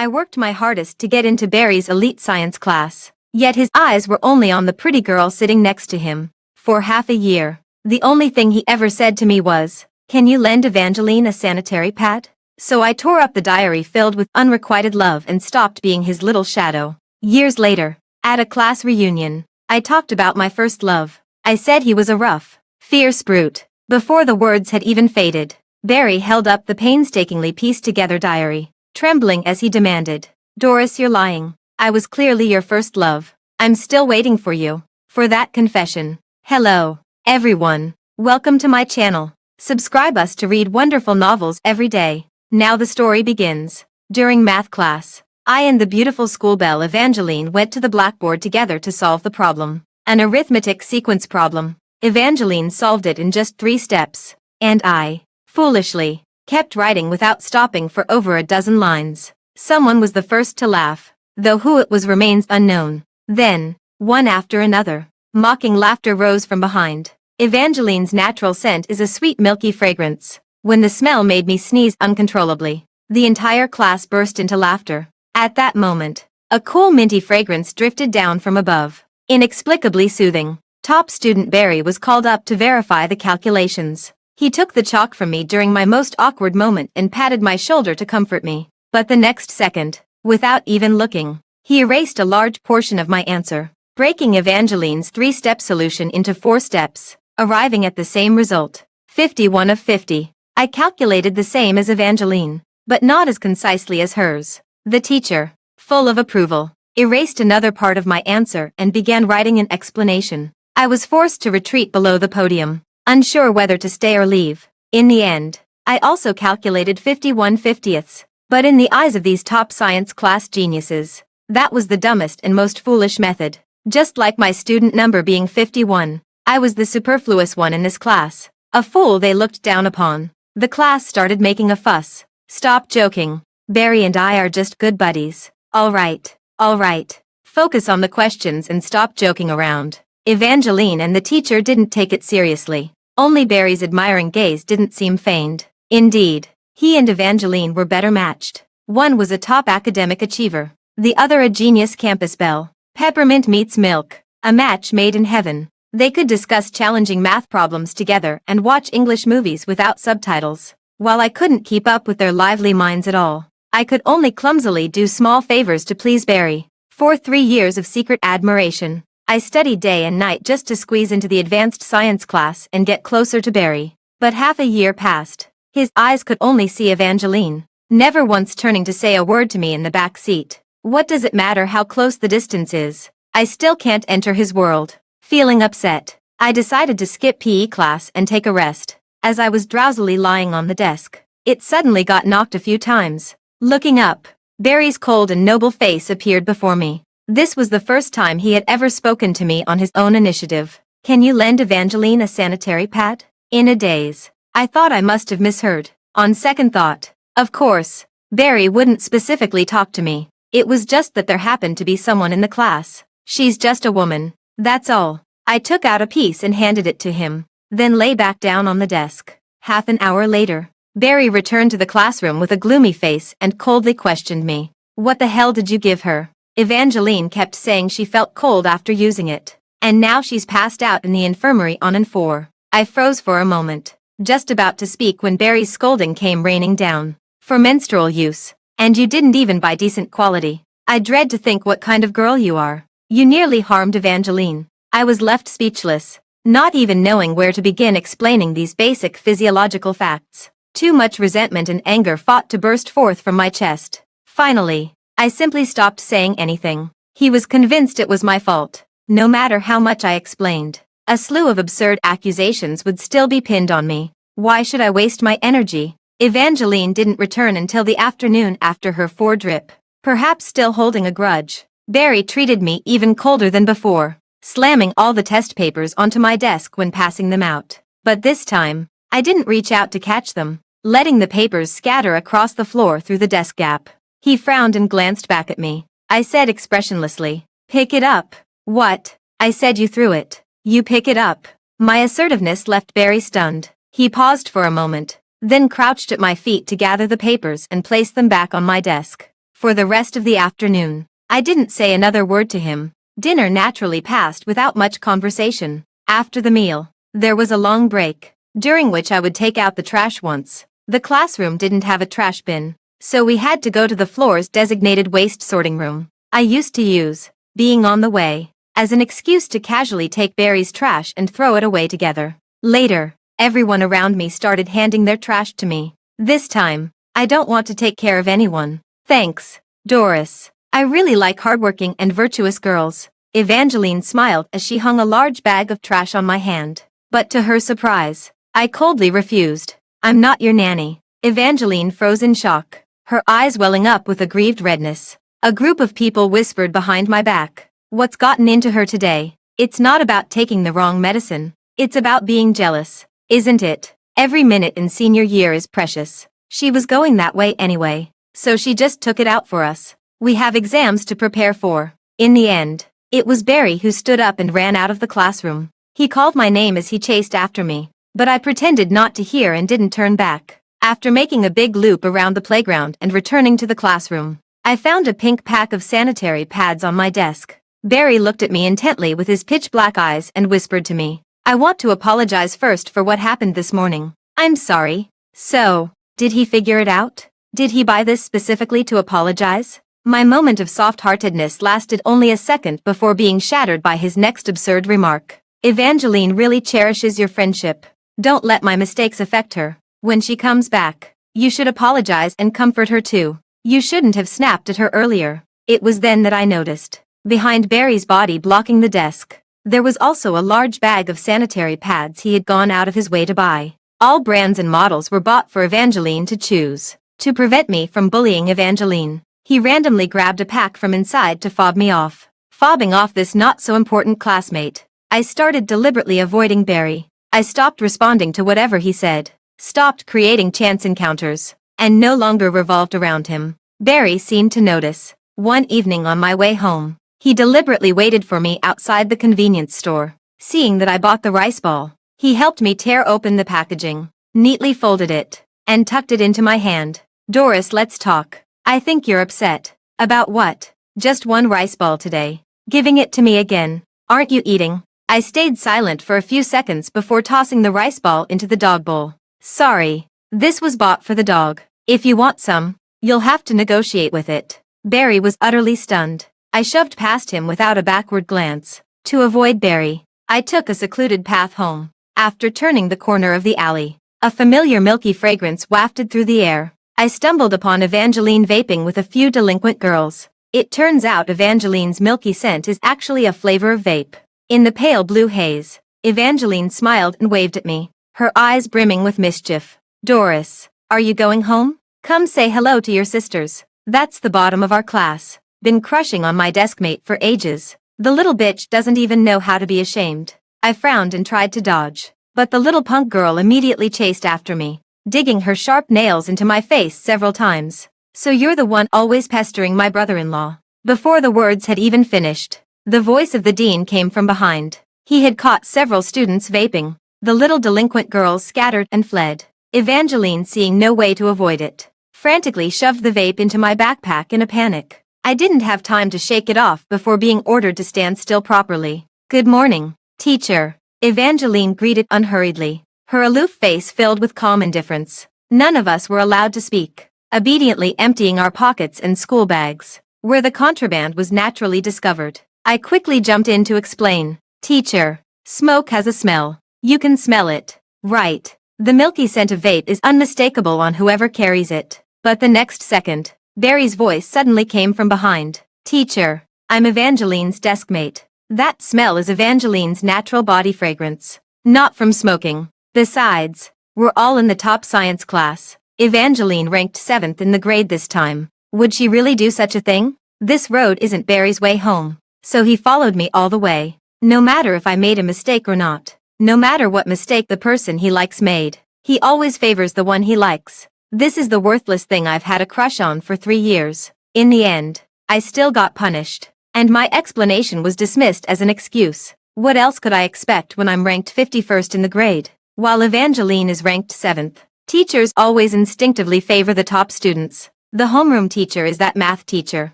I worked my hardest to get into Barry's elite science class. Yet his eyes were only on the pretty girl sitting next to him. For half a year, the only thing he ever said to me was, "Can you lend Evangeline a sanitary pad?" So I tore up the diary filled with unrequited love and stopped being his little shadow. Years later, at a class reunion, I talked about my first love. I said he was a rough, fierce brute. Before the words had even faded, Barry held up the painstakingly pieced-together diary, trembling as he demanded, "Doris, you're lying. I was clearly your first love. I'm still waiting for you, for that confession." Hello, everyone. Welcome to my channel. Subscribe us to read wonderful novels every day. Now the story begins. During math class, I and the beautiful schoolbelle Evangeline went to the blackboard together to solve the problem. An arithmetic sequence problem. Evangeline solved it in just 3 steps, and I, foolishly, kept writing without stopping for over a dozen lines. Someone was the first to laugh, though who it was remains unknown. Then, one after another, mocking laughter rose from behind. Evangeline's natural scent is a sweet milky fragrance. When the smell made me sneeze uncontrollably, the entire class burst into laughter. At that moment, a cool minty fragrance drifted down from above, inexplicably soothing. Top student Barry was called up to verify the calculations. He took the chalk from me during my most awkward moment and patted my shoulder to comfort me. But the next second, without even looking, he erased a large portion of my answer, breaking Evangeline's 3-step solution into 4 steps, arriving at the same result, 51 of 50. I calculated the same as Evangeline, but not as concisely as hers. The teacher, full of approval, erased another part of my answer and began writing an explanation. I was forced to retreat below the podium, unsure whether to stay or leave. In the end, I also calculated 51/50ths, but in the eyes of these top science class geniuses, that was the dumbest and most foolish method. Just like my student number being 51, I was the superfluous one in this class, a fool they looked down upon. The class started making a fuss. "Stop joking. Barry and I are just good buddies. All right. Focus on the questions and stop joking around." Evangeline and the teacher didn't take it seriously. Only Barry's admiring gaze didn't seem feigned. Indeed, he and Evangeline were better matched. One was a top academic achiever, the other a genius campus belle. Peppermint meets milk, a match made in heaven. They could discuss challenging math problems together and watch English movies without subtitles. While I couldn't keep up with their lively minds at all, I could only clumsily do small favors to please Barry. For 3 years of secret admiration, I studied day and night just to squeeze into the advanced science class and get closer to Barry. But half a year passed. His eyes could only see Evangeline, never once turning to say a word to me in the back seat. What does it matter how close the distance is? I still can't enter his world. Feeling upset, I decided to skip PE class and take a rest. As I was drowsily lying on the desk, it suddenly got knocked a few times. Looking up, Barry's cold and noble face appeared before me. This was the first time he had ever spoken to me on his own initiative. "Can you lend Evangeline a sanitary pad?" In a daze, I thought I must have misheard. On second thought, of course, Barry wouldn't specifically talk to me. It was just that there happened to be someone in the class. "She's just a woman. That's all." I took out a piece and handed it to him, then lay back down on the desk. Half an hour later, Barry returned to the classroom with a gloomy face and coldly questioned me. "What the hell did you give her? Evangeline kept saying she felt cold after using it, and now she's passed out in the infirmary on N4. I froze for a moment, just about to speak when Barry's scolding came raining down. "For menstrual use, and you didn't even buy decent quality. I dread to think what kind of girl you are. You nearly harmed Evangeline." I was left speechless, not even knowing where to begin explaining these basic physiological facts. Too much resentment and anger fought to burst forth from my chest. Finally, I simply stopped saying anything. He was convinced it was my fault. No matter how much I explained, a slew of absurd accusations would still be pinned on me. Why should I waste my energy? Evangeline didn't return until the afternoon after her 4 drip. Perhaps still holding a grudge, Barry treated me even colder than before, slamming all the test papers onto my desk when passing them out. But this time, I didn't reach out to catch them, letting the papers scatter across the floor through the desk gap. He frowned and glanced back at me. I said expressionlessly, "Pick it up." "What?" I said. "You threw it. You pick it up." My assertiveness left Barry stunned. He paused for a moment, then crouched at my feet to gather the papers and place them back on my desk. For the rest of the afternoon, I didn't say another word to him. Dinner naturally passed without much conversation. After the meal, there was a long break, during which I would take out the trash once. The classroom didn't have a trash bin, so we had to go to the floor's designated waste sorting room. I used to use being on the way as an excuse to casually take Barry's trash and throw it away together. Later, everyone around me started handing their trash to me. This time, I don't want to take care of anyone. Thanks, Doris. I really like hardworking and virtuous girls. Evangeline smiled as she hung a large bag of trash on my hand. But to her surprise, I coldly refused. I'm not your nanny. Evangeline froze in shock, her eyes welling up with a grieved redness. A group of people whispered behind my back. What's gotten into her today? It's not about taking the wrong medicine. It's about being jealous, isn't it? Every minute in senior year is precious. She was going that way anyway, so she just took it out for us. We have exams to prepare for. In the end, it was Barry who stood up and ran out of the classroom. He called my name as he chased after me, but I pretended not to hear and didn't turn back. After making a big loop around the playground and returning to the classroom, I found a pink pack of sanitary pads on my desk. Barry looked at me intently with his pitch-black eyes and whispered to me, I want to apologize first for what happened this morning. I'm sorry. So, did he figure it out? Did he buy this specifically to apologize? My moment of soft-heartedness lasted only a second before being shattered by his next absurd remark. Evangeline really cherishes your friendship. Don't let my mistakes affect her. When she comes back, you should apologize and comfort her too. You shouldn't have snapped at her earlier. It was then that I noticed. Behind Barry's body blocking the desk, there was also a large bag of sanitary pads he had gone out of his way to buy. All brands and models were bought for Evangeline to choose. To prevent me from bullying Evangeline, he randomly grabbed a pack from inside to fob me off. Fobbing off this not-so-important classmate, I started deliberately avoiding Barry. I stopped responding to whatever he said, stopped creating chance encounters, and no longer revolved around him. Barry seemed to notice. One evening on my way home, he deliberately waited for me outside the convenience store. Seeing that I bought the rice ball, he helped me tear open the packaging, neatly folded it, and tucked it into my hand. Doris, let's talk. I think you're upset. About what? Just one rice ball today. Giving it to me again. Aren't you eating? I stayed silent for a few seconds before tossing the rice ball into the dog bowl. Sorry. This was bought for the dog. If you want some, you'll have to negotiate with it. Barry was utterly stunned. I shoved past him without a backward glance. To avoid Barry, I took a secluded path home. After turning the corner of the alley, a familiar milky fragrance wafted through the air. I stumbled upon Evangeline vaping with a few delinquent girls. It turns out Evangeline's milky scent is actually a flavor of vape. In the pale blue haze, Evangeline smiled and waved at me, her eyes brimming with mischief. Doris, are you going home? Come say hello to your sisters. That's the bottom of our class. Been crushing on my deskmate for ages. The little bitch doesn't even know how to be ashamed. I frowned and tried to dodge, but the little punk girl immediately chased after me, digging her sharp nails into my face several times. So you're the one always pestering my brother-in-law. Before the words had even finished, the voice of the dean came from behind. He had caught several students vaping. The little delinquent girls scattered and fled. Evangeline, seeing no way to avoid it, frantically shoved the vape into my backpack in a panic. I didn't have time to shake it off before being ordered to stand still properly. Good morning, teacher. Evangeline greeted unhurriedly, her aloof face filled with calm indifference. None of us were allowed to speak, obediently emptying our pockets and school bags, where the contraband was naturally discovered. I quickly jumped in to explain. Teacher, smoke has a smell. You can smell it, right? The milky scent of vape is unmistakable on whoever carries it. But the next second, Barry's voice suddenly came from behind. Teacher, I'm Evangeline's deskmate. That smell is Evangeline's natural body fragrance, not from smoking. Besides, we're all in the top science class. Evangeline ranked 7th in the grade this time. Would she really do such a thing? This road isn't Barry's way home, so he followed me all the way. No matter if I made a mistake or not, no matter what mistake the person he likes made, he always favors the one he likes. This is the worthless thing I've had a crush on for 3 years. In the end, I still got punished, and my explanation was dismissed as an excuse. What else could I expect when I'm ranked 51st in the grade, while Evangeline is ranked 7th? Teachers always instinctively favor the top students. The homeroom teacher is that math teacher.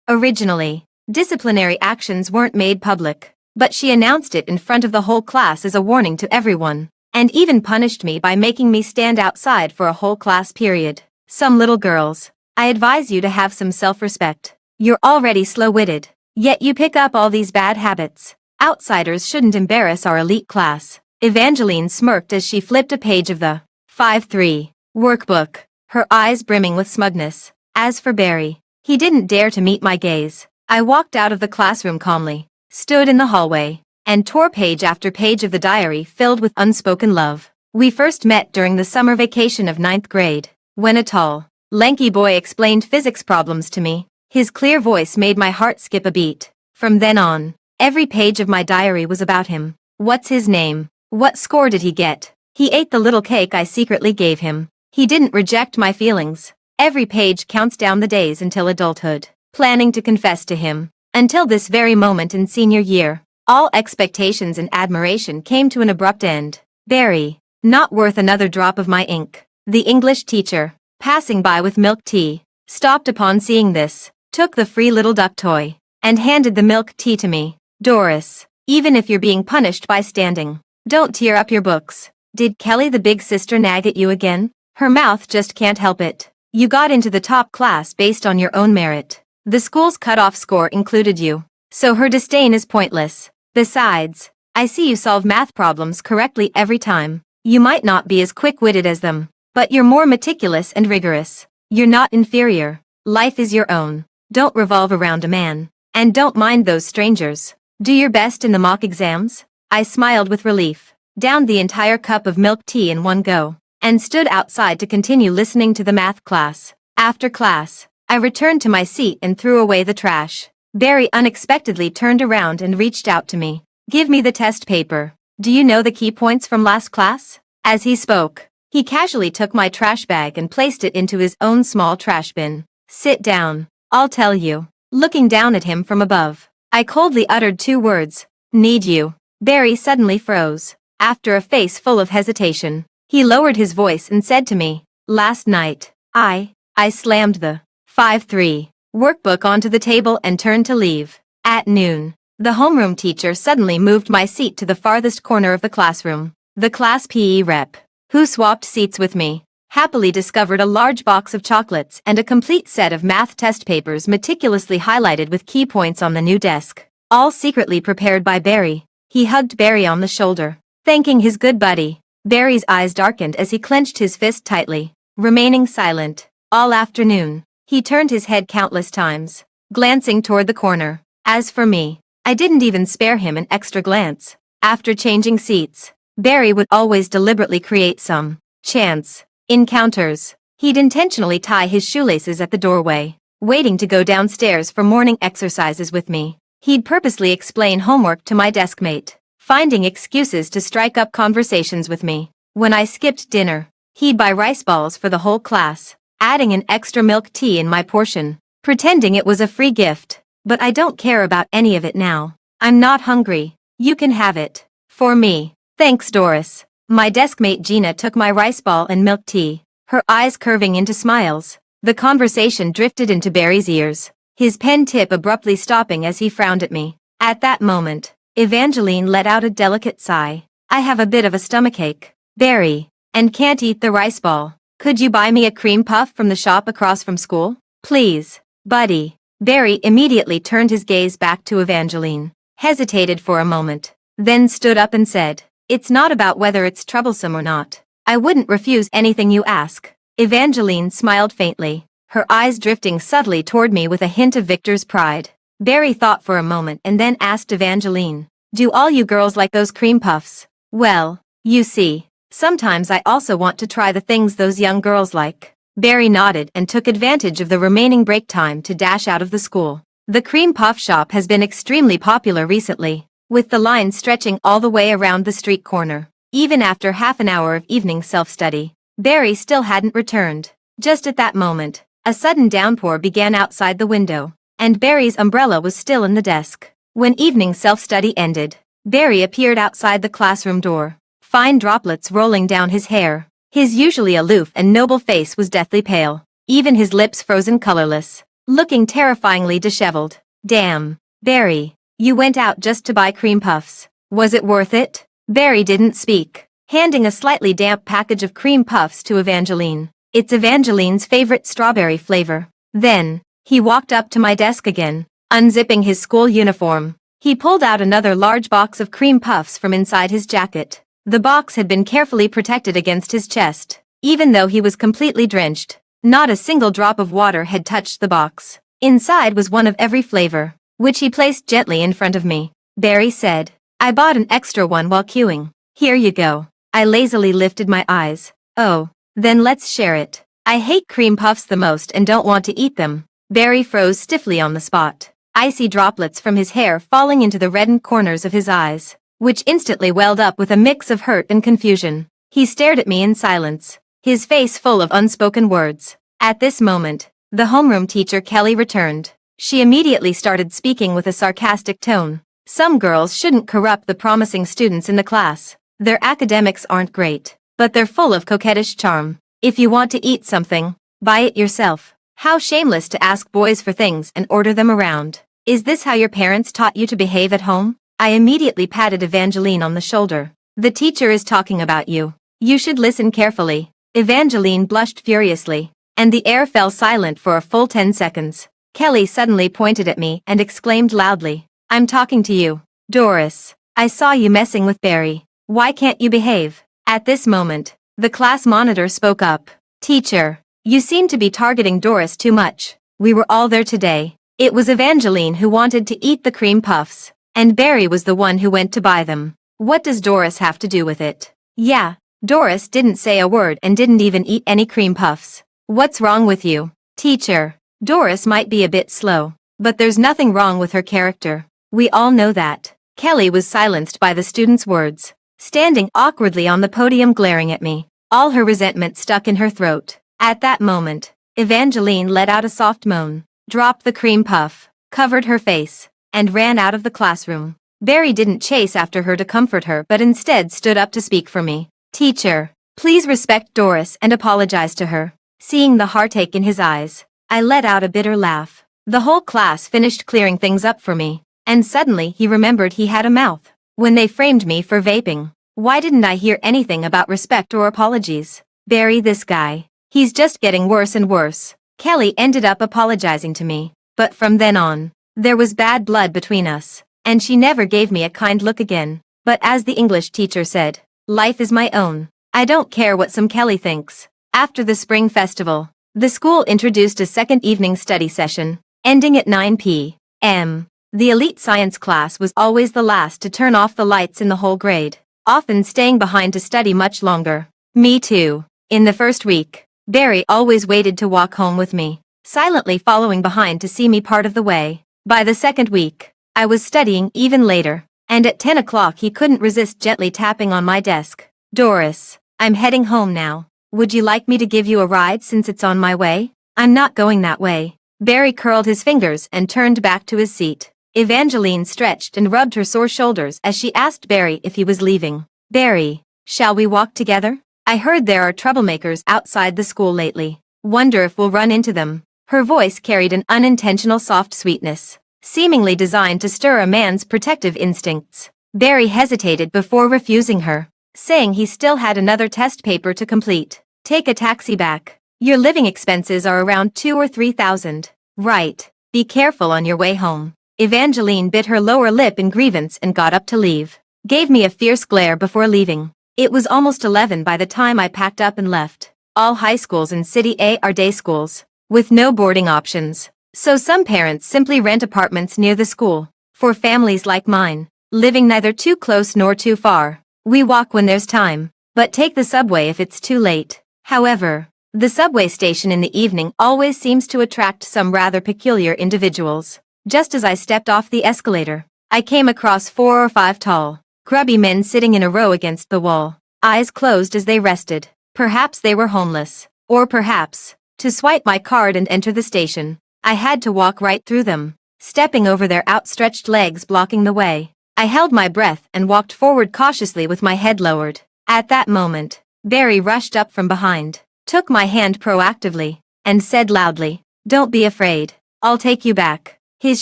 Originally, disciplinary actions weren't made public, but she announced it in front of the whole class as a warning to everyone, and even punished me by making me stand outside for a whole class period. Some little girls, I advise you to have some self-respect. You're already slow-witted, yet you pick up all these bad habits. Outsiders shouldn't embarrass our elite class. Evangeline smirked as she flipped a page of the 5-3 workbook, her eyes brimming with smugness. As for Barry, he didn't dare to meet my gaze. I walked out of the classroom calmly, stood in the hallway, and tore page after page of the diary filled with unspoken love. We first met during the summer vacation of 9th grade, when a tall, lanky boy explained physics problems to me. His clear voice made my heart skip a beat. From then on, every page of my diary was about him. What's his name? What score did he get? He ate the little cake I secretly gave him. He didn't reject my feelings. Every page counts down the days until adulthood. Planning to confess to him. Until this very moment in senior year, all expectations and admiration came to an abrupt end. Barry, not worth another drop of my ink. The English teacher, passing by with milk tea, stopped upon seeing this, took the free little duck toy, and handed the milk tea to me. Doris, even if you're being punished by standing, don't tear up your books. Did Kelly the big sister nag at you again? Her mouth just can't help it. You got into the top class based on your own merit. The school's cutoff score included you, so her disdain is pointless. Besides, I see you solve math problems correctly every time. You might not be as quick-witted as them, but you're more meticulous and rigorous. You're not inferior. Life is your own. Don't revolve around a man. And don't mind those strangers. Do your best in the mock exams. I smiled with relief, downed the entire cup of milk tea in one go, and stood outside to continue listening to the math class. After class, I returned to my seat and threw away the trash. Barry unexpectedly turned around and reached out to me. Give me the test paper. Do you know the key points from last class? As he spoke, he casually took my trash bag and placed it into his own small trash bin. Sit down. I'll tell you. Looking down at him from above, I coldly uttered 2 words. Need you. Barry suddenly froze. After a face full of hesitation, he lowered his voice and said to me, last night, I slammed the 5-3 workbook onto the table and turned to leave. At noon, the homeroom teacher suddenly moved my seat to the farthest corner of the classroom. The class PE rep, who swapped seats with me, happily discovered a large box of chocolates and a complete set of math test papers meticulously highlighted with key points on the new desk, all secretly prepared by Barry. He hugged Barry on the shoulder, thanking his good buddy. Barry's eyes darkened as he clenched his fist tightly, remaining silent. All afternoon, he turned his head countless times, glancing toward the corner. As for me, I didn't even spare him an extra glance. After changing seats, Barry would always deliberately create some chance encounters. He'd intentionally tie his shoelaces at the doorway, waiting to go downstairs for morning exercises with me. He'd purposely explain homework to my deskmate, finding excuses to strike up conversations with me. When I skipped dinner, he'd buy rice balls for the whole class, adding an extra milk tea in my portion, pretending it was a free gift. But I don't care about any of it now. I'm not hungry. You can have it. For me. Thanks, Doris. My deskmate Gina took my rice ball and milk tea, her eyes curving into smiles. The conversation drifted into Barry's ears, his pen tip abruptly stopping as he frowned at me. At that moment, Evangeline let out a delicate sigh. I have a bit of a stomachache, Barry, and can't eat the rice ball. Could you buy me a cream puff from the shop across from school? Please, buddy. Barry immediately turned his gaze back to Evangeline, hesitated for a moment, then stood up and said, it's not about whether it's troublesome or not. I wouldn't refuse anything you ask. Evangeline smiled faintly, her eyes drifting subtly toward me with a hint of Victor's pride. Barry thought for a moment and then asked Evangeline, do all you girls like those cream puffs? Well, you see, sometimes I also want to try the things those young girls like. Barry nodded and took advantage of the remaining break time to dash out of the school. The cream puff shop has been extremely popular recently, with the line stretching all the way around the street corner. Even after half an hour of evening self-study, Barry still hadn't returned. Just at that moment, a sudden downpour began outside the window, and Barry's umbrella was still in the desk. When evening self-study ended, Barry appeared outside the classroom door, fine droplets rolling down his hair. His usually aloof and noble face was deathly pale. even his lips frozen colorless, looking terrifyingly disheveled. Damn, Barry, you went out just to buy cream puffs. Was it worth it? Barry didn't speak, handing a slightly damp package of cream puffs to Evangeline. It's Evangeline's favorite strawberry flavor. Then, he walked up to my desk again, unzipping his school uniform. He pulled out another large box of cream puffs from inside his jacket. The box had been carefully protected against his chest, even though he was completely drenched. Not a single drop of water had touched the box. Inside was one of every flavor, which he placed gently in front of me. Barry said, I bought an extra one while queuing. Here you go. I lazily lifted my eyes. Oh, then let's share it. I hate cream puffs the most and don't want to eat them. Barry froze stiffly on the spot, icy droplets from his hair falling into the reddened corners of his eyes, which instantly welled up with a mix of hurt and confusion. He stared at me in silence, his face full of unspoken words. At this moment, the homeroom teacher Kelly returned. She immediately started speaking with a sarcastic tone. Some girls shouldn't corrupt the promising students in the class. Their academics aren't great, but they're full of coquettish charm. If you want to eat something, buy it yourself. How shameless to ask boys for things and order them around. Is this how your parents taught you to behave at home? I immediately patted Evangeline on the shoulder. The teacher is talking about you. You should listen carefully. Evangeline blushed furiously, and the air fell silent for a full 10 seconds. Kelly suddenly pointed at me and exclaimed loudly, I'm talking to you. Doris, I saw you messing with Barry. Why can't you behave? At this moment, the class monitor spoke up. Teacher, you seem to be targeting Doris too much. We were all there today. It was Evangeline who wanted to eat the cream puffs, and Barry was the one who went to buy them. What does Doris have to do with it? Yeah, Doris didn't say a word and didn't even eat any cream puffs. What's wrong with you? Teacher, Doris might be a bit slow, but there's nothing wrong with her character. We all know that. Kelly was silenced by the student's words, standing awkwardly on the podium glaring at me, all her resentment stuck in her throat. At that moment, Evangeline let out a soft moan, dropped the cream puff, covered her face, and ran out of the classroom. Barry didn't chase after her to comfort her but instead stood up to speak for me. Teacher, please respect Doris and apologize to her. Seeing the heartache in his eyes, I let out a bitter laugh. The whole class finished clearing things up for me, and suddenly he remembered he had a mouth. When they framed me for vaping, why didn't I hear anything about respect or apologies? Barry, this guy. He's just getting worse and worse. Kelly ended up apologizing to me, but from then on, there was bad blood between us, and she never gave me a kind look again. But as the English teacher said, life is my own. I don't care what some Kelly thinks. After the spring festival, the school introduced a second evening study session, ending at 9 p.m. The elite science class was always the last to turn off the lights in the whole grade, often staying behind to study much longer. Me too. In the first week, Barry always waited to walk home with me, silently following behind to see me part of the way. By the second week, I was studying even later, and at 10 o'clock he couldn't resist gently tapping on my desk. Doris, I'm heading home now. Would you like me to give you a ride since it's on my way? I'm not going that way. Barry curled his fingers and turned back to his seat. Evangeline stretched and rubbed her sore shoulders as she asked Barry if he was leaving. Barry, shall we walk together? I heard there are troublemakers outside the school lately. Wonder if we'll run into them. Her voice carried an unintentional soft sweetness, seemingly designed to stir a man's protective instincts. Barry hesitated before refusing her, saying he still had another test paper to complete. Take a taxi back. Your living expenses are around 2,000 or 3,000. Right. Be careful on your way home. Evangeline bit her lower lip in grievance and got up to leave. Gave me a fierce glare before leaving. It was almost 11 by the time I packed up and left. All high schools in City A are day schools, with no boarding options. So some parents simply rent apartments near the school. For families like mine, living neither too close nor too far, we walk when there's time, but take the subway if it's too late. However, the subway station in the evening always seems to attract some rather peculiar individuals. Just as I stepped off the escalator, I came across 4 or 5 tall, grubby men sitting in a row against the wall, eyes closed as they rested. Perhaps they were homeless, or perhaps, to swipe my card and enter the station, I had to walk right through them, stepping over their outstretched legs blocking the way. I held my breath and walked forward cautiously with my head lowered. At that moment, Barry rushed up from behind, took my hand proactively, and said loudly, "Don't be afraid. I'll take you back." His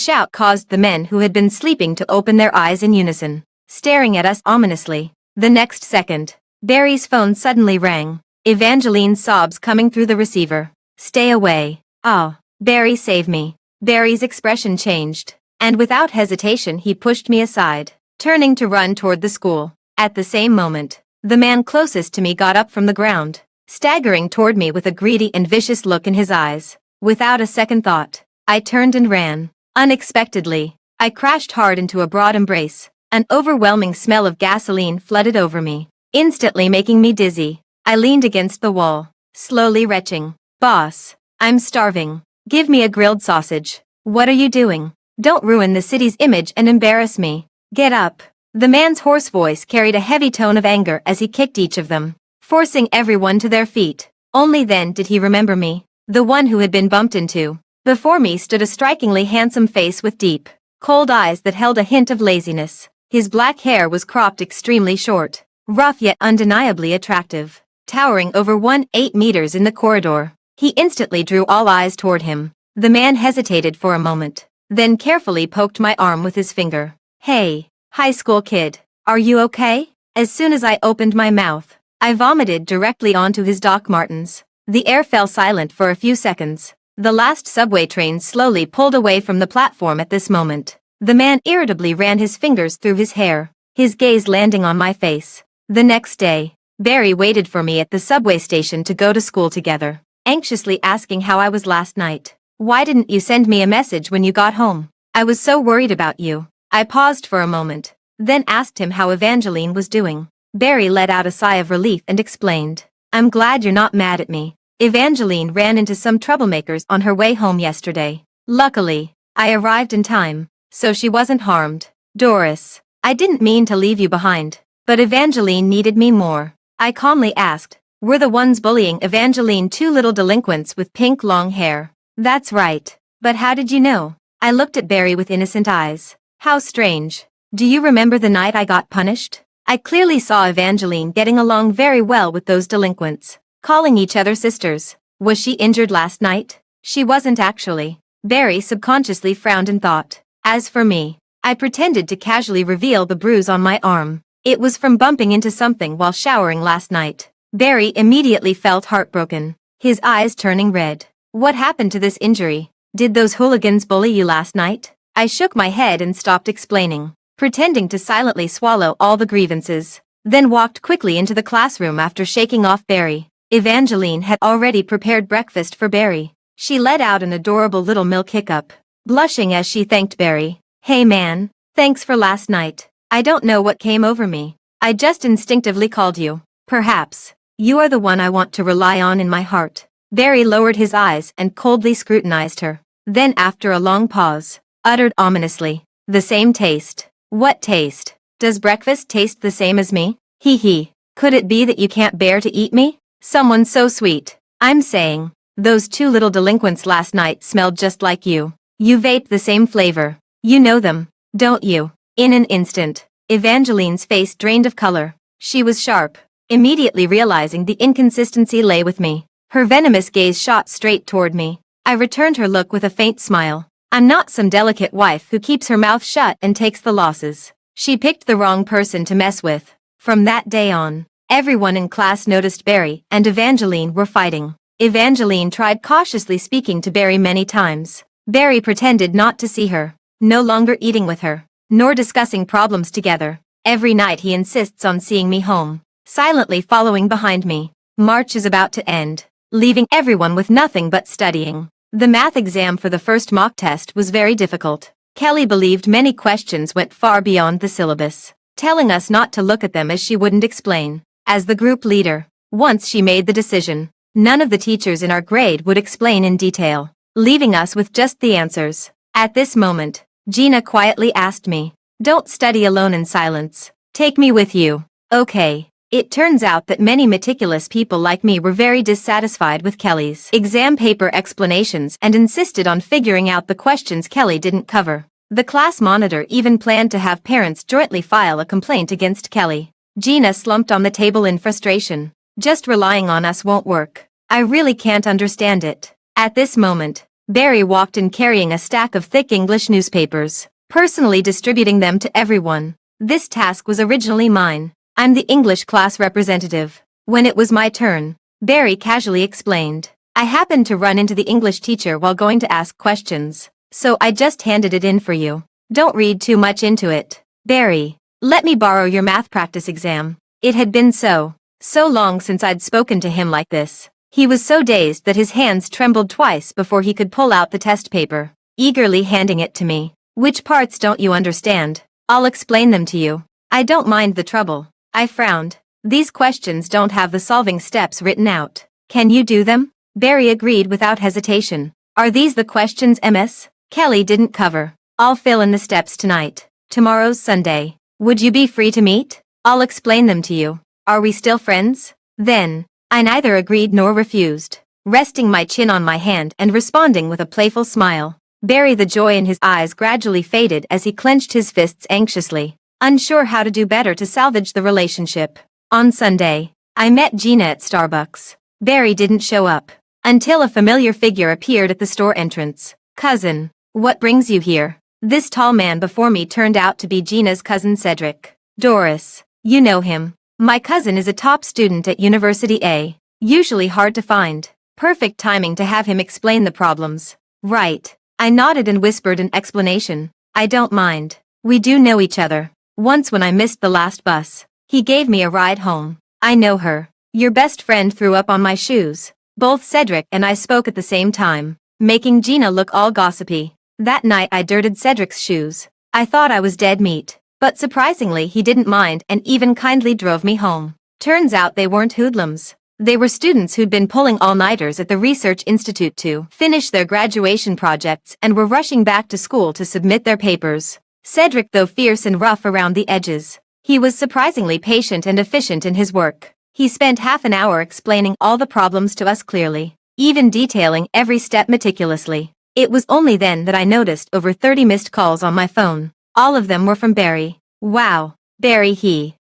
shout caused the men who had been sleeping to open their eyes in unison, staring at us ominously. The next second, Barry's phone suddenly rang. Evangeline's sobs coming through the receiver. "Stay away. Oh, Barry, save me." Barry's expression changed, and without hesitation he pushed me aside, turning to run toward the school. At the same moment, the man closest to me got up from the ground, staggering toward me with a greedy and vicious look in his eyes. Without a second thought, I turned and ran. Unexpectedly, I crashed hard into a broad embrace. An overwhelming smell of gasoline flooded over me, instantly making me dizzy. I leaned against the wall, slowly retching. "Boss, I'm starving. Give me a grilled sausage." "What are you doing? Don't ruin the city's image and embarrass me. Get up." The man's hoarse voice carried a heavy tone of anger as he kicked each of them, forcing everyone to their feet. Only then did he remember me, the one who had been bumped into. Before me stood a strikingly handsome face with deep, cold eyes that held a hint of laziness. His black hair was cropped extremely short, rough yet undeniably attractive, towering over 8 meters in the corridor. He instantly drew all eyes toward him. The man hesitated for a moment, then carefully poked my arm with his finger. "Hey, high school kid, are you okay?" As soon as I opened my mouth, I vomited directly onto his Doc Martens. The air fell silent for a few seconds. The last subway train slowly pulled away from the platform at this moment. The man irritably ran his fingers through his hair, his gaze landing on my face. The next day, Barry waited for me at the subway station to go to school together, anxiously asking how I was last night. "Why didn't you send me a message when you got home? I was so worried about you." I paused for a moment, then asked him how Evangeline was doing. Barry let out a sigh of relief and explained, "I'm glad you're not mad at me. Evangeline ran into some troublemakers on her way home yesterday. Luckily, I arrived in time, so she wasn't harmed." "Doris, I didn't mean to leave you behind, but Evangeline needed me more." I calmly asked, "Were the ones bullying Evangeline 2 little delinquents with pink long hair?" "That's right. But how did you know?" I looked at Barry with innocent eyes. "How strange. Do you remember the night I got punished? I clearly saw Evangeline getting along very well with those delinquents, calling each other sisters. Was she injured last night?" "She wasn't actually." Barry subconsciously frowned and thought. As for me, I pretended to casually reveal the bruise on my arm. "It was from bumping into something while showering last night." Barry immediately felt heartbroken, his eyes turning red. "What happened to this injury? Did those hooligans bully you last night?" I shook my head and stopped explaining, pretending to silently swallow all the grievances, then walked quickly into the classroom after shaking off Barry. Evangeline had already prepared breakfast for Barry. She let out an adorable little milk hiccup, blushing as she thanked Barry. "Hey man, thanks for last night. I don't know what came over me. I just instinctively called you. Perhaps you are the one I want to rely on in my heart." Barry lowered his eyes and coldly scrutinized her. Then after a long pause, uttered ominously, "The same taste." "What taste? Does breakfast taste the same as me?" "Hee hee. Could it be that you can't bear to eat me? Someone so sweet." "I'm saying, those 2 little delinquents last night smelled just like you. You vape the same flavor. You know them, don't you?" In an instant, Evangeline's face drained of color. She was sharp, immediately realizing the inconsistency lay with me. Her venomous gaze shot straight toward me. I returned her look with a faint smile. I'm not some delicate wife who keeps her mouth shut and takes the losses. She picked the wrong person to mess with. From that day on, everyone in class noticed Barry and Evangeline were fighting. Evangeline tried cautiously speaking to Barry many times. Barry pretended not to see her, no longer eating with her, nor discussing problems together. Every night he insists on seeing me home, silently following behind me. March is about to end, leaving everyone with nothing but studying. The math exam for the first mock test was very difficult. Kelly believed many questions went far beyond the syllabus, telling us not to look at them as she wouldn't explain. As the group leader, once she made the decision, none of the teachers in our grade would explain in detail, leaving us with just the answers. At this moment, Gina quietly asked me, "Don't study alone in silence. Take me with you." Okay. It turns out that many meticulous people like me were very dissatisfied with Kelly's exam paper explanations and insisted on figuring out the questions Kelly didn't cover. The class monitor even planned to have parents jointly file a complaint against Kelly. Gina slumped on the table in frustration. "Just relying on us won't work. I really can't understand it. At this moment, Barry walked in carrying a stack of thick English newspapers, personally distributing them to everyone. This task was originally mine. I'm the English class representative. When it was my turn, Barry casually explained, I happened to run into the English teacher while going to ask questions, so I just handed it in for you. Don't read too much into it. Barry, let me borrow your math practice exam. It had been so long since I'd spoken to him like this. He was so dazed that his hands trembled twice before he could pull out the test paper, eagerly handing it to me. Which parts don't you understand? I'll explain them to you. I don't mind the trouble. I frowned. These questions don't have the solving steps written out. Can you do them? Barry agreed without hesitation. Are these the questions Ms. Kelly didn't cover? I'll fill in the steps tonight. Tomorrow's Sunday. Would you be free to meet? I'll explain them to you. Are we still friends? Then, I neither agreed nor refused, resting my chin on my hand and responding with a playful smile. Barry, the joy in his eyes gradually faded as he clenched his fists anxiously, unsure how to do better to salvage the relationship. On Sunday, I met Gina at Starbucks. Barry didn't show up until a familiar figure appeared at the store entrance. Cousin, what brings you here? This tall man before me turned out to be Gina's cousin Cedric. Doris, you know him. My cousin is a top student at University A. Usually hard to find. Perfect timing to have him explain the problems. Right. I nodded and whispered an explanation. I don't mind. We do know each other. Once when I missed the last bus, he gave me a ride home. I know her. Your best friend threw up on my shoes. Both Cedric and I spoke at the same time, making Gina look all gossipy. That night I dirted Cedric's shoes. I thought I was dead meat. But surprisingly he didn't mind and even kindly drove me home. Turns out they weren't hoodlums. They were students who'd been pulling all-nighters at the Research Institute to finish their graduation projects and were rushing back to school to submit their papers. Cedric, though fierce and rough around the edges, he was surprisingly patient and efficient in his work. He spent half an hour explaining all the problems to us clearly, even detailing every step meticulously. It was only then that I noticed over 30 missed calls on my phone. All of them were from Barry. Wow, Barry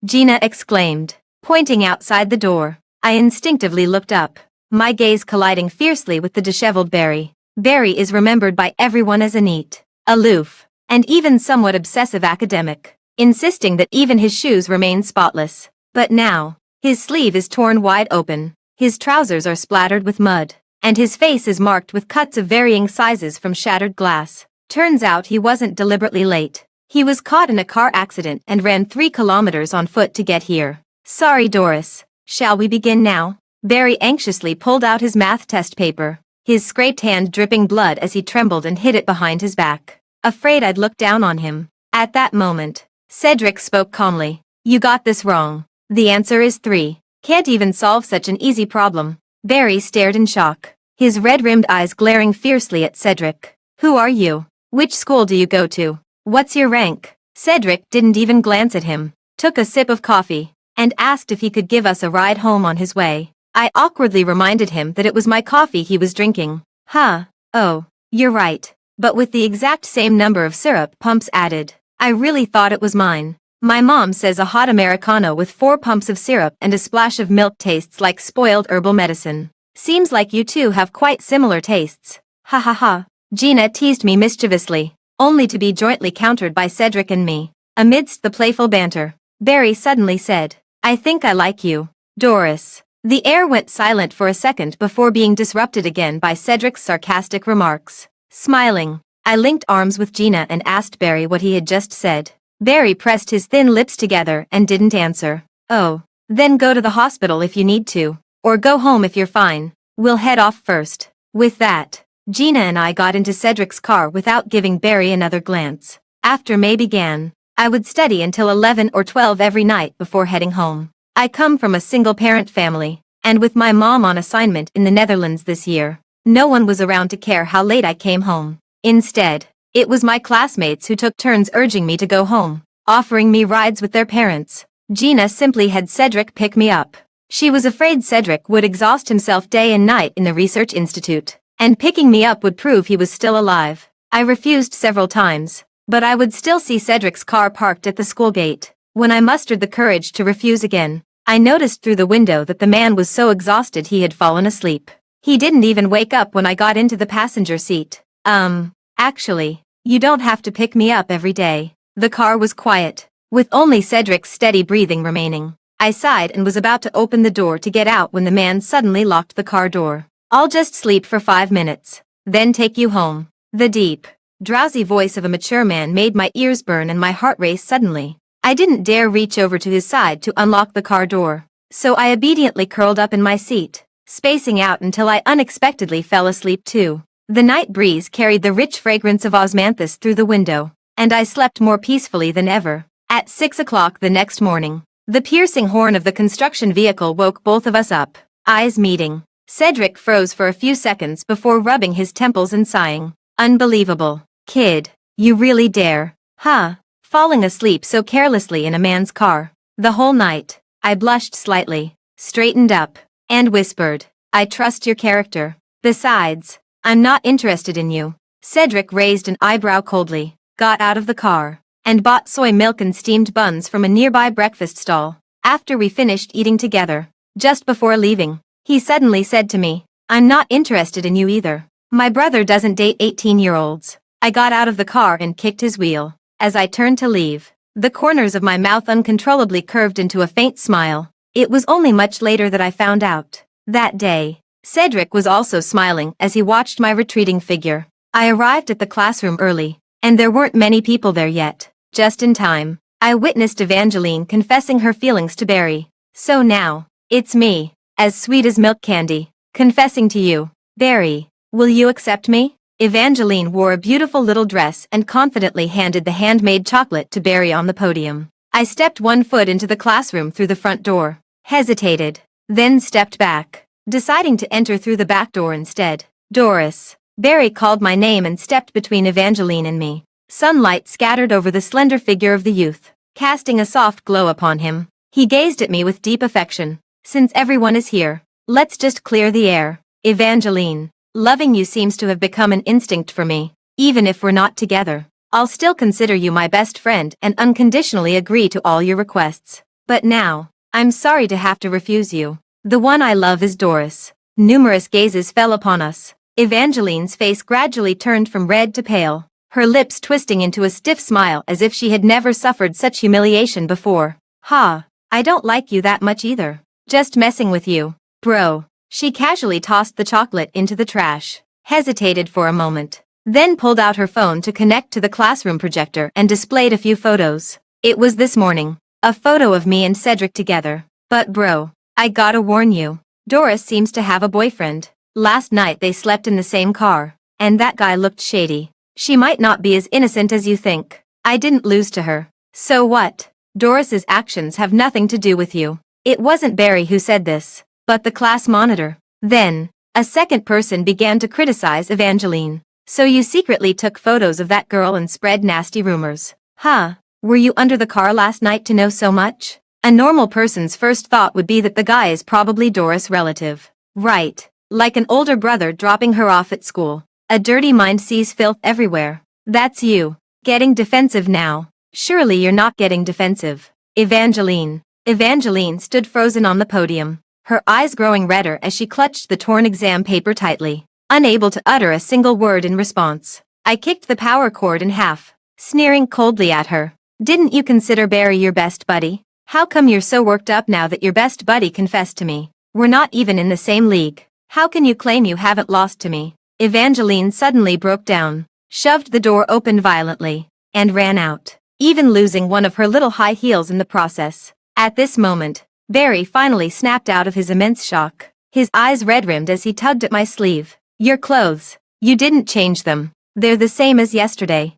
Gina exclaimed, pointing outside the door. I instinctively looked up, my gaze colliding fiercely with the disheveled Barry. Barry is remembered by everyone as a neat, aloof, and even somewhat obsessive academic, insisting that even his shoes remain spotless. But now, his sleeve is torn wide open, his trousers are splattered with mud, and his face is marked with cuts of varying sizes from shattered glass. Turns out he wasn't deliberately late. He was caught in a car accident and ran 3 kilometers on foot to get here. Sorry, Doris. Shall we begin now? Barry anxiously pulled out his math test paper, his scraped hand dripping blood as he trembled and hid it behind his back, afraid I'd look down on him. At that moment, Cedric spoke calmly. You got this wrong. The answer is 3. Can't even solve such an easy problem. Barry stared in shock, his red-rimmed eyes glaring fiercely at Cedric. Who are you? Which school do you go to? What's your rank? Cedric didn't even glance at him, took a sip of coffee, and asked if he could give us a ride home on his way. I awkwardly reminded him that it was my coffee he was drinking. Oh, you're right. But with the exact same number of syrup pumps added. I really thought it was mine. My mom says a hot Americano with 4 pumps of syrup and a splash of milk tastes like spoiled herbal medicine. Seems like you two have quite similar tastes. Ha ha ha. Gina teased me mischievously, only to be jointly countered by Cedric and me. Amidst the playful banter, Barry suddenly said, I think I like you, Doris. The air went silent for a second before being disrupted again by Cedric's sarcastic remarks. Smiling, I linked arms with Gina and asked Barry what he had just said. Barry pressed his thin lips together and didn't answer. Oh, then go to the hospital if you need to, or go home if you're fine. We'll head off first. With that, Gina and I got into Cedric's car without giving Barry another glance. After May began, I would study until 11 or 12 every night before heading home. I come from a single-parent family, and with my mom on assignment in the Netherlands this year, no one was around to care how late I came home. Instead, it was my classmates who took turns urging me to go home, offering me rides with their parents. Gina simply had Cedric pick me up. She was afraid Cedric would exhaust himself day and night in the Research Institute, and picking me up would prove he was still alive. I refused several times, but I would still see Cedric's car parked at the school gate. When I mustered the courage to refuse again, I noticed through the window that the man was so exhausted he had fallen asleep. He didn't even wake up when I got into the passenger seat. Actually, you don't have to pick me up every day. The car was quiet, with only Cedric's steady breathing remaining. I sighed and was about to open the door to get out when the man suddenly locked the car door. I'll just sleep for 5 minutes, then take you home. The deep, drowsy voice of a mature man made my ears burn and my heart race suddenly. I didn't dare reach over to his side to unlock the car door, so I obediently curled up in my seat, spacing out until I unexpectedly fell asleep too. The night breeze carried the rich fragrance of osmanthus through the window, and I slept more peacefully than ever. At 6 o'clock the next morning, the piercing horn of the construction vehicle woke both of us up, eyes meeting. Cedric froze for a few seconds before rubbing his temples and sighing. Unbelievable. Kid, you really dare. Huh? Falling asleep so carelessly in a man's car. The whole night, I blushed slightly, straightened up, and whispered, I trust your character. Besides, I'm not interested in you. Cedric raised an eyebrow coldly, got out of the car, and bought soy milk and steamed buns from a nearby breakfast stall. After we finished eating together, just before leaving, he suddenly said to me, I'm not interested in you either. My brother doesn't date 18-year-olds. I got out of the car and kicked his wheel. As I turned to leave, the corners of my mouth uncontrollably curved into a faint smile. It was only much later that I found out. That day, Cedric was also smiling as he watched my retreating figure. I arrived at the classroom early, and there weren't many people there yet. Just in time, I witnessed Evangeline confessing her feelings to Barry. So now, it's me, as sweet as milk candy, confessing to you. Barry, will you accept me? Evangeline wore a beautiful little dress and confidently handed the handmade chocolate to Barry on the podium. I stepped one foot into the classroom through the front door, hesitated, then stepped back, deciding to enter through the back door instead. Doris. Barry called my name and stepped between Evangeline and me. Sunlight scattered over the slender figure of the youth, casting a soft glow upon him. He gazed at me with deep affection. Since everyone is here, let's just clear the air. Evangeline, loving you seems to have become an instinct for me. Even if we're not together, I'll still consider you my best friend and unconditionally agree to all your requests. But now, I'm sorry to have to refuse you. The one I love is Doris. Numerous gazes fell upon us. Evangeline's face gradually turned from red to pale, her lips twisting into a stiff smile as if she had never suffered such humiliation before. I don't like you that much either. Just messing with you, bro. She casually tossed the chocolate into the trash, hesitated for a moment, then pulled out her phone to connect to the classroom projector and displayed a few photos. It was this morning, a photo of me and Cedric together. But bro, I gotta warn you, Doris seems to have a boyfriend. Last night they slept in the same car, and that guy looked shady. She might not be as innocent as you think. I didn't lose to her. So what? Doris's actions have nothing to do with you. It wasn't Barry who said this, but the class monitor. Then, a second person began to criticize Evangeline. So you secretly took photos of that girl and spread nasty rumors. Were you under the car last night to know so much? A normal person's first thought would be that the guy is probably Doris' relative. Right. Like an older brother dropping her off at school. A dirty mind sees filth everywhere. That's you. Getting defensive now. Surely you're not getting defensive. Evangeline. Evangeline stood frozen on the podium, her eyes growing redder as she clutched the torn exam paper tightly, unable to utter a single word in response. I kicked the power cord in half, sneering coldly at her. Didn't you consider Barry your best buddy? How come you're so worked up now that your best buddy confessed to me? We're not even in the same league. How can you claim you haven't lost to me? Evangeline suddenly broke down, shoved the door open violently, and ran out, even losing one of her little high heels in the process. At this moment, Barry finally snapped out of his immense shock, his eyes red-rimmed as he tugged at my sleeve. Your clothes. You didn't change them. They're the same as yesterday.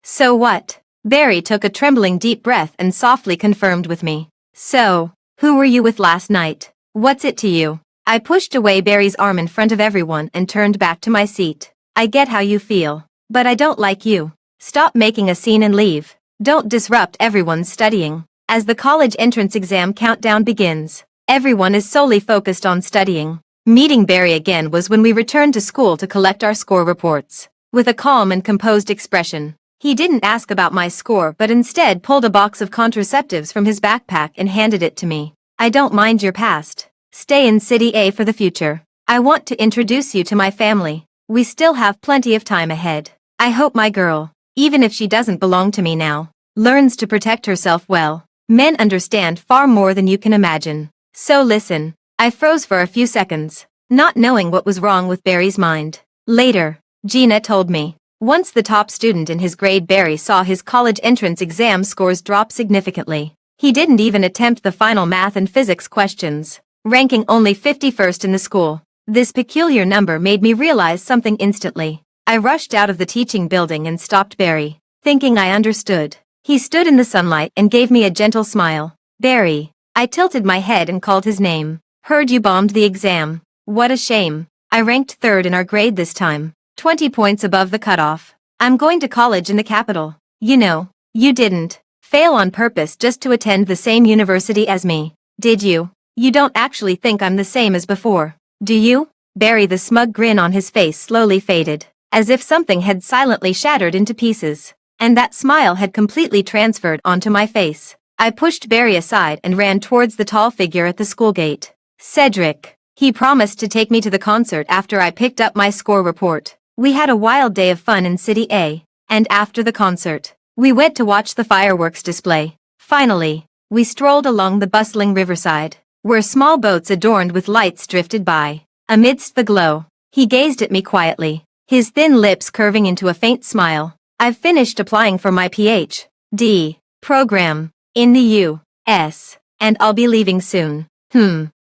So what? Barry took a trembling deep breath and softly confirmed with me. So, who were you with last night? What's it to you? I pushed away Barry's arm in front of everyone and turned back to my seat. I get how you feel, but I don't like you. Stop making a scene and leave. Don't disrupt everyone's studying. As the college entrance exam countdown begins, everyone is solely focused on studying. Meeting Barry again was when we returned to school to collect our score reports. With a calm and composed expression, he didn't ask about my score but instead pulled a box of contraceptives from his backpack and handed it to me. I don't mind your past. Stay in City A for the future. I want to introduce you to my family. We still have plenty of time ahead. I hope my girl, even if she doesn't belong to me now, learns to protect herself well. Men understand far more than you can imagine. So listen." I froze for a few seconds, not knowing what was wrong with Barry's mind. Later, Gina told me, once the top student in his grade, Barry saw his college entrance exam scores drop significantly. He didn't even attempt the final math and physics questions, ranking only 51st in the school. This peculiar number made me realize something instantly. I rushed out of the teaching building and stopped Barry, thinking I understood. He stood in the sunlight and gave me a gentle smile. "Barry." I tilted my head and called his name. "Heard you bombed the exam. What a shame. I ranked 3rd in our grade this time, 20 points above the cutoff. I'm going to college in the capital. You know, you didn't fail on purpose just to attend the same university as me, did you? You don't actually think I'm the same as before, do you?" Barry, the smug grin on his face slowly faded, as if something had silently shattered into pieces, and that smile had completely transferred onto my face. I pushed Barry aside and ran towards the tall figure at the school gate. Cedric. He promised to take me to the concert after I picked up my score report. We had a wild day of fun in City A, and after the concert, we went to watch the fireworks display. Finally, we strolled along the bustling riverside, where small boats adorned with lights drifted by. Amidst the glow, he gazed at me quietly, his thin lips curving into a faint smile. "I've finished applying for my Ph.D. program in the U.S., and I'll be leaving soon.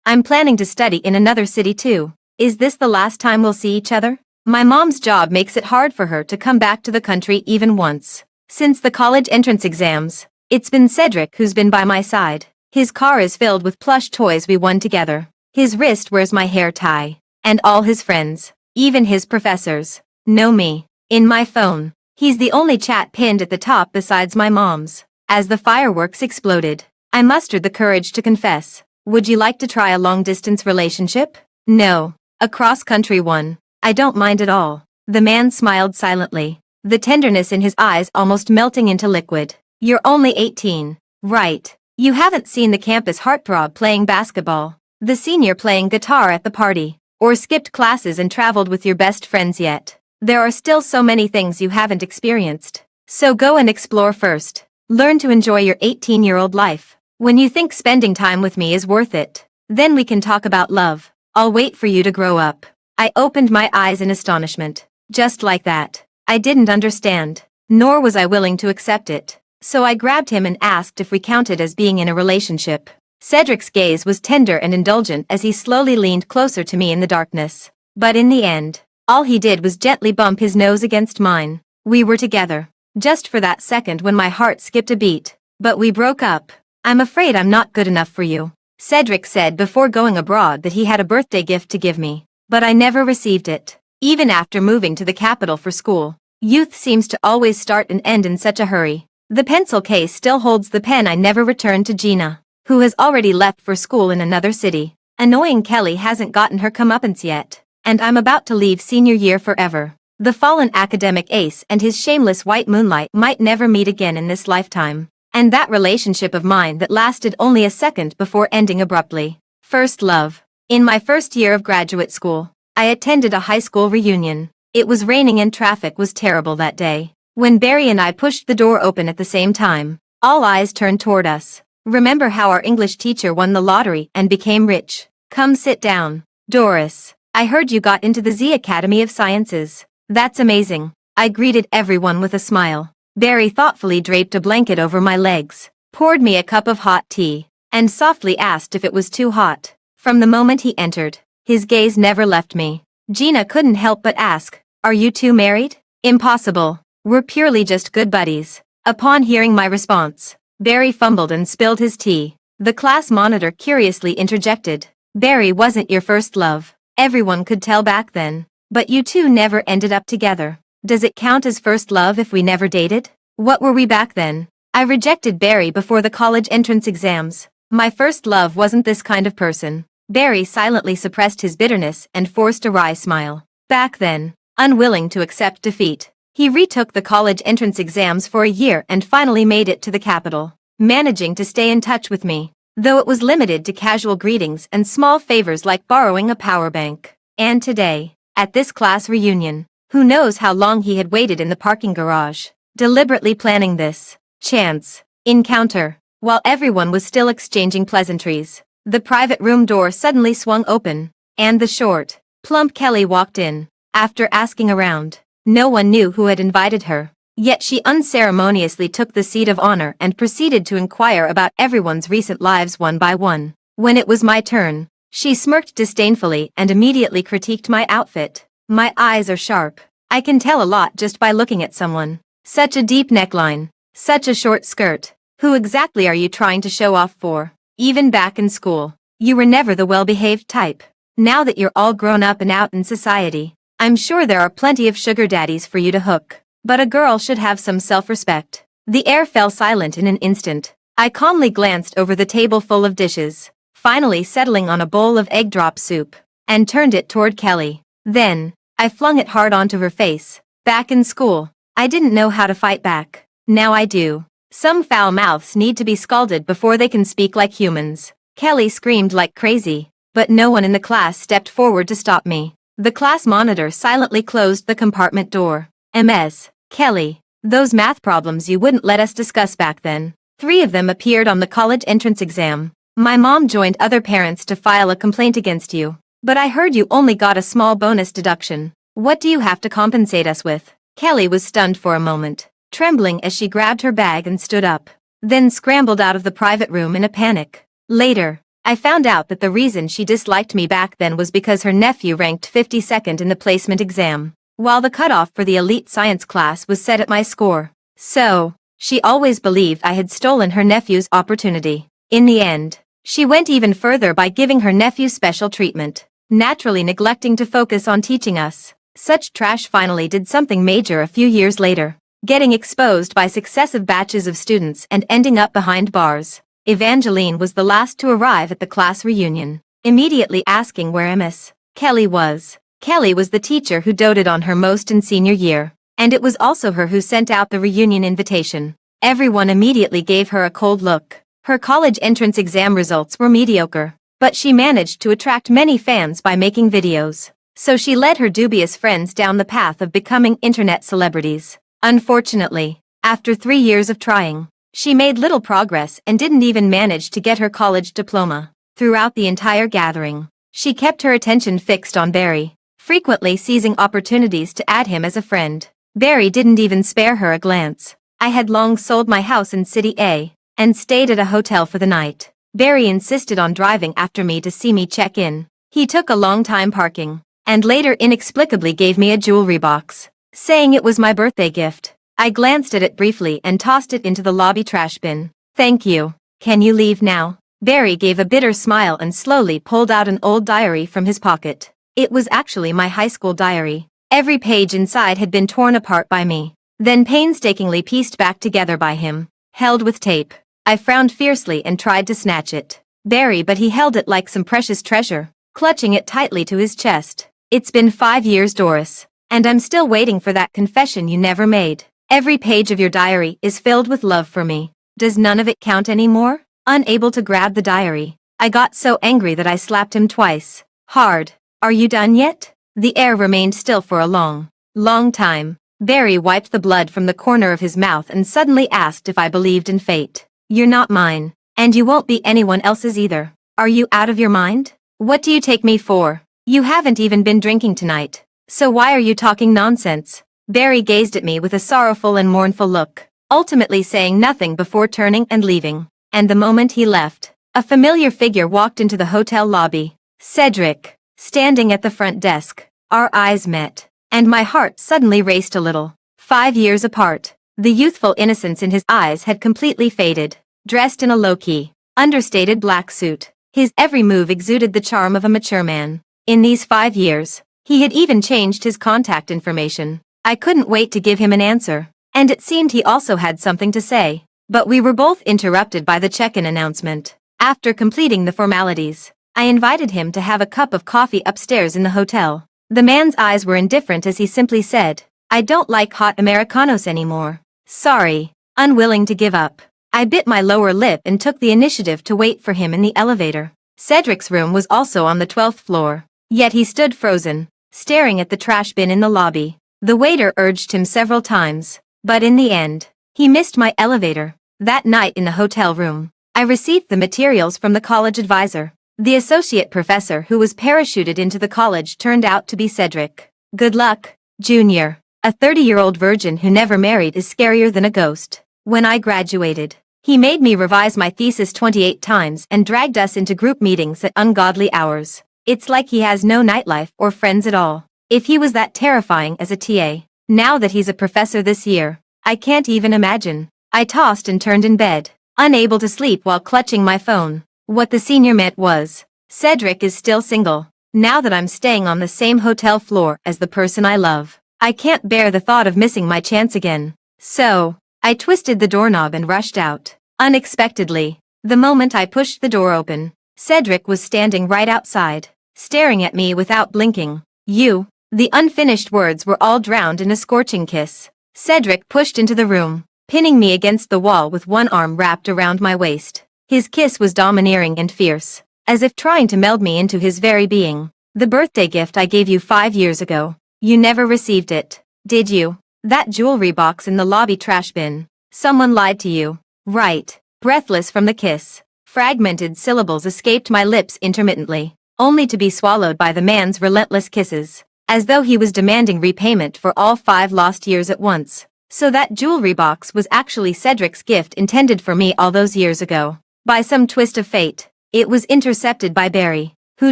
I'm planning to study in another city too. Is this the last time we'll see each other? My mom's job makes it hard for her to come back to the country even once. Since the college entrance exams, it's been Cedric who's been by my side. His car is filled with plush toys we won together. His wrist wears my hair tie. And all his friends, even his professors, know me. In my phone, he's the only chat pinned at the top besides my mom's." As the fireworks exploded, I mustered the courage to confess. "Would you like to try a long-distance relationship?" "No. A cross-country one. I don't mind at all." The man smiled silently, the tenderness in his eyes almost melting into liquid. "You're only 18, right? You haven't seen the campus heartthrob playing basketball, the senior playing guitar at the party, or skipped classes and traveled with your best friends yet. There are still so many things you haven't experienced. So go and explore first. Learn to enjoy your 18-year-old life. When you think spending time with me is worth it, then we can talk about love. I'll wait for you to grow up." I opened my eyes in astonishment. Just like that. I didn't understand, nor was I willing to accept it. So I grabbed him and asked if we counted as being in a relationship. Cedric's gaze was tender and indulgent as he slowly leaned closer to me in the darkness. But in the end, all he did was gently bump his nose against mine. We were together, just for that second when my heart skipped a beat. But we broke up. "I'm afraid I'm not good enough for you," Cedric said before going abroad that he had a birthday gift to give me. But I never received it. Even after moving to the capital for school, youth seems to always start and end in such a hurry. The pencil case still holds the pen I never returned to Gina, who has already left for school in another city. Annoying Kelly hasn't gotten her comeuppance yet, and I'm about to leave senior year forever. The fallen academic ace and his shameless white moonlight might never meet again in this lifetime. And that relationship of mine that lasted only a second before ending abruptly. First love. In my first year of graduate school, I attended a high school reunion. It was raining and traffic was terrible that day. When Barry and I pushed the door open at the same time, all eyes turned toward us. "Remember how our English teacher won the lottery and became rich? Come sit down. Doris, I heard you got into the Z Academy of Sciences. That's amazing." I greeted everyone with a smile. Barry thoughtfully draped a blanket over my legs, poured me a cup of hot tea, and softly asked if it was too hot. From the moment he entered, his gaze never left me. Gina couldn't help but ask, "Are you two married?" "Impossible. We're purely just good buddies." Upon hearing my response, Barry fumbled and spilled his tea. The class monitor curiously interjected, "Barry wasn't your first love. Everyone could tell back then. But you two never ended up together. Does it count as first love if we never dated? What were we back then?" I rejected Barry before the college entrance exams. My first love wasn't this kind of person. Barry silently suppressed his bitterness and forced a wry smile. Back then, unwilling to accept defeat, he retook the college entrance exams for a year and finally made it to the capital, managing to stay in touch with me, though it was limited to casual greetings and small favors like borrowing a power bank. And today, at this class reunion, who knows how long he had waited in the parking garage, deliberately planning this chance encounter. While everyone was still exchanging pleasantries, the private room door suddenly swung open, and the short, plump Kelly walked in. After asking around, no one knew who had invited her, yet she unceremoniously took the seat of honor and proceeded to inquire about everyone's recent lives one by one. When it was my turn, she smirked disdainfully and immediately critiqued my outfit. My eyes are sharp. I can tell a lot just by looking at someone. Such a deep neckline, such a short skirt. Who exactly are you trying to show off for? Even back in school, you were never the well-behaved type. Now that you're all grown up and out in society, I'm sure there are plenty of sugar daddies for you to hook. But a girl should have some self-respect. The air fell silent in an instant. I calmly glanced over the table full of dishes, finally settling on a bowl of egg drop soup, and turned it toward Kelly. Then, I flung it hard onto her face. Back in school, I didn't know how to fight back. Now I do. Some foul mouths need to be scalded before they can speak like humans. Kelly screamed like crazy, but no one in the class stepped forward to stop me. The class monitor silently closed the compartment door. Ms. Kelly, those math problems you wouldn't let us discuss back then. 3 of them appeared on the college entrance exam. My mom joined other parents to file a complaint against you, but I heard you only got a small bonus deduction. What do you have to compensate us with? Kelly was stunned for a moment, trembling as she grabbed her bag and stood up, then scrambled out of the private room in a panic. Later, I found out that the reason she disliked me back then was because her nephew ranked 52nd in the placement exam, while the cutoff for the elite science class was set at my score. So, she always believed I had stolen her nephew's opportunity. In the end, she went even further by giving her nephew special treatment, naturally neglecting to focus on teaching us. Such trash finally did something major a few years later, getting exposed by successive batches of students and ending up behind bars. Evangeline was the last to arrive at the class reunion, immediately asking where Miss Kelly was. Kelly was the teacher who doted on her most in senior year, and it was also her who sent out the reunion invitation. Everyone immediately gave her a cold look. Her college entrance exam results were mediocre, but she managed to attract many fans by making videos. So she led her dubious friends down the path of becoming internet celebrities. Unfortunately, after 3 years of trying, she made little progress and didn't even manage to get her college diploma. Throughout the entire gathering, she kept her attention fixed on Barry, frequently seizing opportunities to add him as a friend. Barry didn't even spare her a glance. I had long sold my house in City A and stayed at a hotel for the night. Barry insisted on driving after me to see me check in. He took a long time parking, and later inexplicably gave me a jewelry box, saying it was my birthday gift. I glanced at it briefly and tossed it into the lobby trash bin. Thank you. Can you leave now? Barry gave a bitter smile and slowly pulled out an old diary from his pocket. It was actually my high school diary. Every page inside had been torn apart by me, then painstakingly pieced back together by him, held with tape. I frowned fiercely and tried to snatch it. Barry, but he held it like some precious treasure, clutching it tightly to his chest. It's been 5 years, Doris, and I'm still waiting for that confession you never made. Every page of your diary is filled with love for me. Does none of it count anymore? Unable to grab the diary, I got so angry that I slapped him twice. Hard. Are you done yet? The air remained still for a long time. Barry wiped the blood from the corner of his mouth and suddenly asked if I believed in fate. You're not mine, and you won't be anyone else's either. Are you out of your mind? What do you take me for? You haven't even been drinking tonight, so why are you talking nonsense? Barry gazed at me with a sorrowful and mournful look, ultimately saying nothing before turning and leaving. And the moment he left, a familiar figure walked into the hotel lobby. Cedric, standing at the front desk. Our eyes met, and my heart suddenly raced a little. 5 years apart, the youthful innocence in his eyes had completely faded. Dressed in a low-key, understated black suit, his every move exuded the charm of a mature man. In these 5 years, he had even changed his contact information. I couldn't wait to give him an answer, and it seemed he also had something to say. But we were both interrupted by the check-in announcement. After completing the formalities, I invited him to have a cup of coffee upstairs in the hotel. The man's eyes were indifferent as he simply said, I don't like hot Americanos anymore. Sorry. Unwilling to give up, I bit my lower lip and took the initiative to wait for him in the elevator. Cedric's room was also on the 12th floor, Yet he stood frozen, staring at the trash bin in the lobby. The waiter urged him several times, but in the end, he missed my elevator. That night in the hotel room, I received the materials from the college advisor. The associate professor who was parachuted into the college turned out to be Cedric. Good luck, Junior. A 30-year-old virgin who never married is scarier than a ghost. When I graduated, he made me revise my thesis 28 times and dragged us into group meetings at ungodly hours. It's like he has no nightlife or friends at all. If he was that terrifying as a TA, now that he's a professor this year, I can't even imagine. I tossed and turned in bed, unable to sleep while clutching my phone. What the senior meant was, Cedric is still single, now that I'm staying on the same hotel floor as the person I love. I can't bear the thought of missing my chance again. So, I twisted the doorknob and rushed out. Unexpectedly, the moment I pushed the door open, Cedric was standing right outside, staring at me without blinking. You. The unfinished words were all drowned in a scorching kiss. Cedric pushed into the room, pinning me against the wall with one arm wrapped around my waist. His kiss was domineering and fierce, as if trying to meld me into his very being. The birthday gift I gave you 5 years ago. You never received it, did you? That jewelry box in the lobby trash bin. Someone lied to you. Right. Breathless from the kiss, fragmented syllables escaped my lips intermittently, only to be swallowed by the man's relentless kisses, as though he was demanding repayment for all 5 lost years at once. So that jewelry box was actually Cedric's gift intended for me all those years ago. By some twist of fate, it was intercepted by Barry, who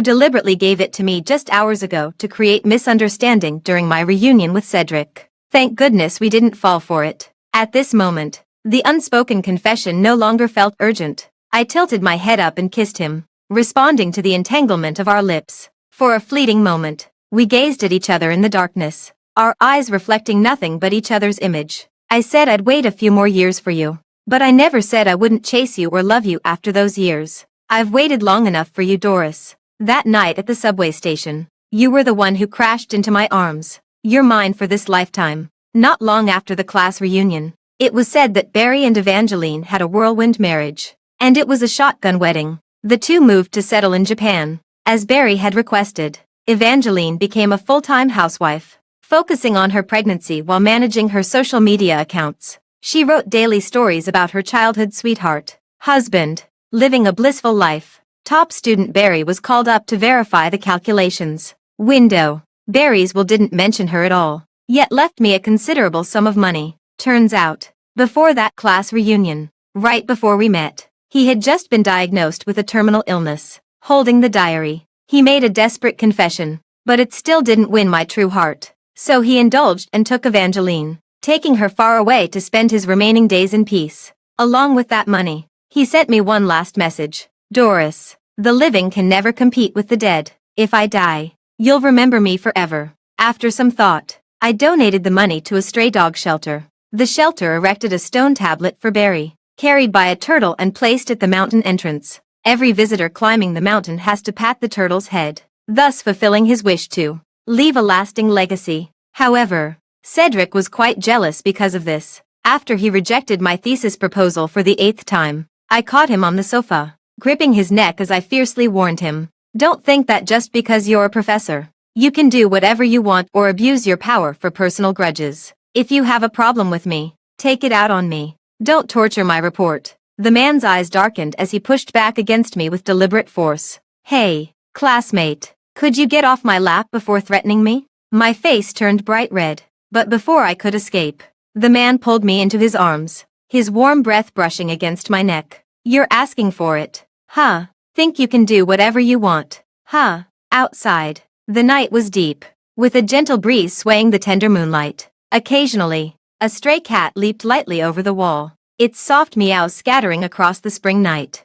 deliberately gave it to me just hours ago to create misunderstanding during my reunion with Cedric. Thank goodness we didn't fall for it. At this moment, the unspoken confession no longer felt urgent. I tilted my head up and kissed him, responding to the entanglement of our lips. For a fleeting moment, we gazed at each other in the darkness, our eyes reflecting nothing but each other's image. I said I'd wait a few more years for you, but I never said I wouldn't chase you or love you after those years. I've waited long enough for you, Doris. That night at the subway station, you were the one who crashed into my arms. You're mine for this lifetime. Not long after the class reunion, it was said that Barry and Evangeline had a whirlwind marriage, and it was a shotgun wedding. The two moved to settle in Japan, as Barry had requested. Evangeline became a full-time housewife, focusing on her pregnancy while managing her social media accounts. She wrote daily stories about her childhood sweetheart, husband, living a blissful life. Top student Barry was called up to verify the calculations. Window. Barry's will didn't mention her at all, yet left me a considerable sum of money. Turns out, before that class reunion, right before we met, he had just been diagnosed with a terminal illness. Holding the diary, he made a desperate confession, but it still didn't win my true heart. So he indulged and took Evangeline, taking her far away to spend his remaining days in peace. Along with that money, he sent me one last message. Doris, the living can never compete with the dead. If I die, you'll remember me forever. After some thought, I donated the money to a stray dog shelter. The shelter erected a stone tablet for Barry, carried by a turtle and placed at the mountain entrance. Every visitor climbing the mountain has to pat the turtle's head, thus fulfilling his wish to leave a lasting legacy. However, Cedric was quite jealous because of this. After he rejected my thesis proposal for the 8th time, I caught him on the sofa, gripping his neck as I fiercely warned him, "Don't think that just because you're a professor, you can do whatever you want or abuse your power for personal grudges. If you have a problem with me, take it out on me. Don't torture my report." The man's eyes darkened as he pushed back against me with deliberate force. "Hey, classmate, could you get off my lap before threatening me?" My face turned bright red, but before I could escape, the man pulled me into his arms, his warm breath brushing against my neck. "You're asking for it, huh? Think you can do whatever you want, huh?" Outside, the night was deep, with a gentle breeze swaying the tender moonlight. Occasionally, a stray cat leaped lightly over the wall, its soft meows scattering across the spring night.